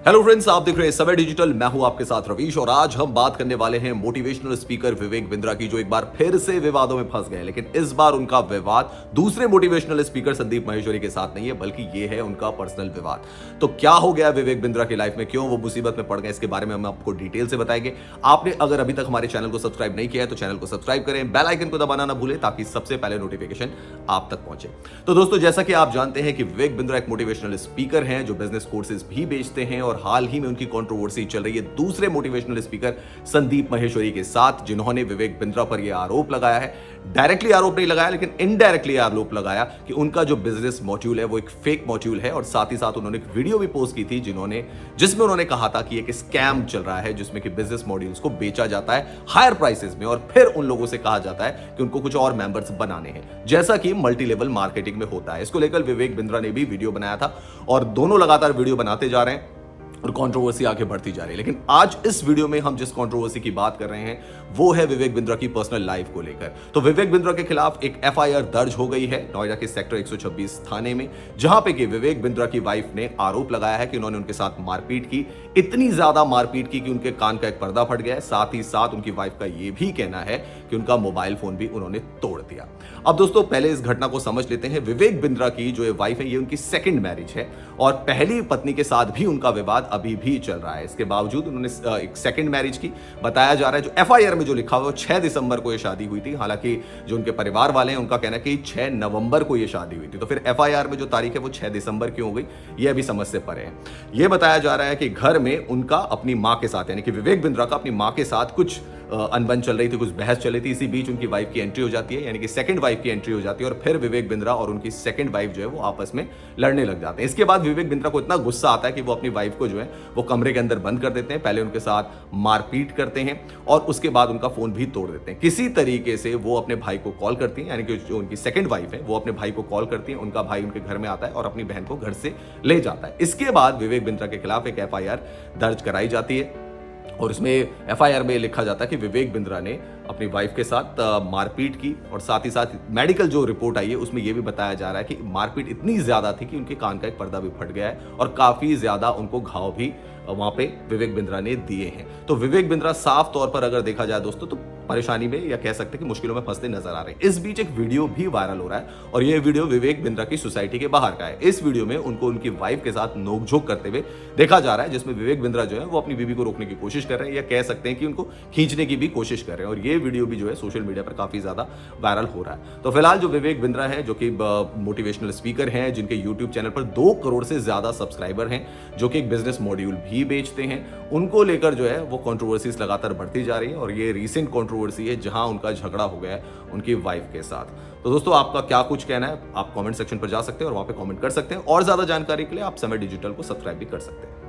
Hello friends, आप देख रहे हैं समय डिजिटल। मैं हूं आपके साथ रवीश और आज हम बात करने वाले हैं मोटिवेशनल स्पीकर विवेक बिंद्रा की, जो एक बार फिर से विवादों में फंस गए। लेकिन इस बार उनका विवाद दूसरे मोटिवेशनल स्पीकर संदीप माहेश्वरी के साथ नहीं है, बल्कि ये है उनका पर्सनल विवाद। तो क्या हो गया विवेक बिंद्रा की लाइफ में, क्यों वो मुसीबत में पड़ गए, इसके बारे में हम आपको डिटेल से बताएंगे। आपने अगर अभी तक हमारे चैनल को सब्सक्राइब नहीं किया है तो चैनल को सब्सक्राइब करें, बेल आइकन को दबाना ना भूलें ताकि सबसे पहले नोटिफिकेशन आप तक पहुंचे। तो दोस्तों, जैसा कि आप जानते हैं कि विवेक बिंद्रा एक मोटिवेशनल स्पीकर हैं जो बिजनेस कोर्सेज भी बेचते हैं और हाल ही में उनकी कंट्रोवर्सी चल रही है दूसरे मोटिवेशनल स्पीकर संदीप माहेश्वरी के साथ, जिन्होंने विवेक बिंद्रा पर यह आरोप लगाया है। डायरेक्टली आरोप नहीं लगाया, लेकिन इनडायरेक्टली आरोप लगाया कि उनका जो बिजनेस मॉड्यूल है वो एक फेक मॉड्यूल है। और साथ ही साथ उन्होंने एक वीडियो भी पोस्ट की थी जिसमें उन्होंने कहा था कि एक स्कैम चल रहा है, जिसमें कि बिजनेस मॉड्यूल्स को बेचा जाता है हायर प्राइसेस में और फिर उन लोगों से कहा जाता है कि उनको कुछ और मेंबर्स बनाने हैं, जैसा कि मल्टी लेवल मार्केटिंग में होता है। इसको लेकर विवेक बिंद्रा ने भी वीडियो बनाया था और दोनों लगातार वीडियो बनाते जा रहे हैं और कंट्रोवर्सी आगे बढ़ती जा रही है। लेकिन आज इस वीडियो में हम जिस कंट्रोवर्सी की बात कर रहे हैं वो है विवेक बिंद्रा की पर्सनल लाइफ को लेकर। तो विवेक बिंद्रा के खिलाफ एक एफआईआर दर्ज हो गई है नोएडा के सेक्टर 126 थाने में, जहां पे कि विवेक बिंद्रा की वाइफ ने आरोप लगाया है कि उन्होंने उनके साथ मारपीट की, इतनी ज्यादा मारपीट की कि उनके कान का एक पर्दा फट गया है। साथ ही साथ उनकी वाइफ का यह भी कहना है कि उनका मोबाइल फोन भी उन्होंने तोड़ दिया। अब दोस्तों, पहले इस घटना को समझ लेते हैं। विवेक बिंद्रा की जो वाइफ है ये उनकी सेकंड मैरिज है और पहली पत्नी के साथ भी उनका विवाद अभी भी चल रहा है। इसके बावजूद उन्होंने एक सेकंड मैरिज की। बताया जा रहा है, जो एफआईआर में जो लिखा हुआ है, 6 दिसंबर को यह शादी हुई थी। हालांकि जो उनके परिवार वाले हैं उनका कहना है कि 6 नवंबर को यह शादी हुई थी। तो फिर एफआईआर में जो तारीख है वो 6 दिसंबर क्यों हो गई, यह भी समझ से परे है। यह बताया जा रहा है कि घर में उनका अपनी मां के साथ, यानी कि विवेक बिंद्रा का अपनी मां के साथ कुछ अनबन चल रही थी, कुछ बहस चल रही थी। इसी बीच उनकी वाइफ की एंट्री हो जाती है, यानी कि सेकंड वाइफ की एंट्री हो जाती है और फिर विवेक बिंद्रा और उनकी सेकंड वाइफ जो है वो आपस में लड़ने लग जाते हैं। इसके बाद विवेक बिंद्रा को इतना गुस्सा आता है कि वो अपनी वाइफ को जो है वो कमरे के अंदर बंद कर देते हैं, पहले उनके साथ मारपीट करते हैं और उसके बाद उनका फोन भी तोड़ देते हैं। किसी तरीके से वो अपने भाई को कॉल करती हैं, यानी कि जो उनकी सेकंड वाइफ है वो अपने भाई को कॉल करती है। उनका भाई उनके घर में आता है और अपनी बहन को घर से ले जाता है। इसके बाद विवेक बिंद्रा के खिलाफ एक एफआईआर दर्ज कराई जाती है और इसमें एफआईआर में लिखा जाता है कि विवेक बिंद्रा ने अपनी वाइफ के साथ मारपीट की और साथ ही साथ मेडिकल जो रिपोर्ट आई है उसमें यह भी बताया जा रहा है कि मारपीट इतनी ज्यादा थी कि उनके कान का एक पर्दा भी फट गया है और काफी ज्यादा उनको घाव भी वहां पे विवेक बिंद्रा ने दिए हैं। तो विवेक बिंद्रा साफ तौर पर अगर देखा जाए दोस्तों तो परेशानी में या कह सकते हैं कि मुश्किलों में फंसते नजर आ रहे हैं। इस बीच एक वीडियो भी वायरल हो रहा है और यह वीडियो विवेक बिंद्रा की सोसाइटी के बाहर का है। इस वीडियो में उनको उनकी वाइफ के साथ नोकझोंक करते हुए देखा जा रहा है, जिसमें विवेक बिंद्रा जो है वो अपनी बीवी को रोकने की कोशिश कर रहे हैं या कह सकते हैं कि उनको खींचने की भी कोशिश कर रहे हैं। और ये वीडियो भी जो है सोशल मीडिया पर काफी ज्यादा वायरल हो रहा है। तो फिलहाल जो विवेक बिंद्रा है, जो कि मोटिवेशनल स्पीकर हैं, जिनके यूट्यूब चैनल पर 2 करोड़ से ज्यादा सब्सक्राइबर हैं, जो कि एक बिजनेस मॉड्यूल भी बेचते हैं, उनको लेकर जो है वो कंट्रोवर्सीज लगातार बढ़ती जा रही है और ये रीसेंट कंट्रोवर्सी है जहां उनका झगड़ा हो गया है उनकी वाइफ के साथ। तो दोस्तों, आपका क्या कुछ कहना है, आप कमेंट सेक्शन पर जा सकते हैं और वहां पे कमेंट कर सकते हैं और ज्यादा जानकारी के लिए आप समय डिजिटल को सब्सक्राइब भी कर सकते हैं।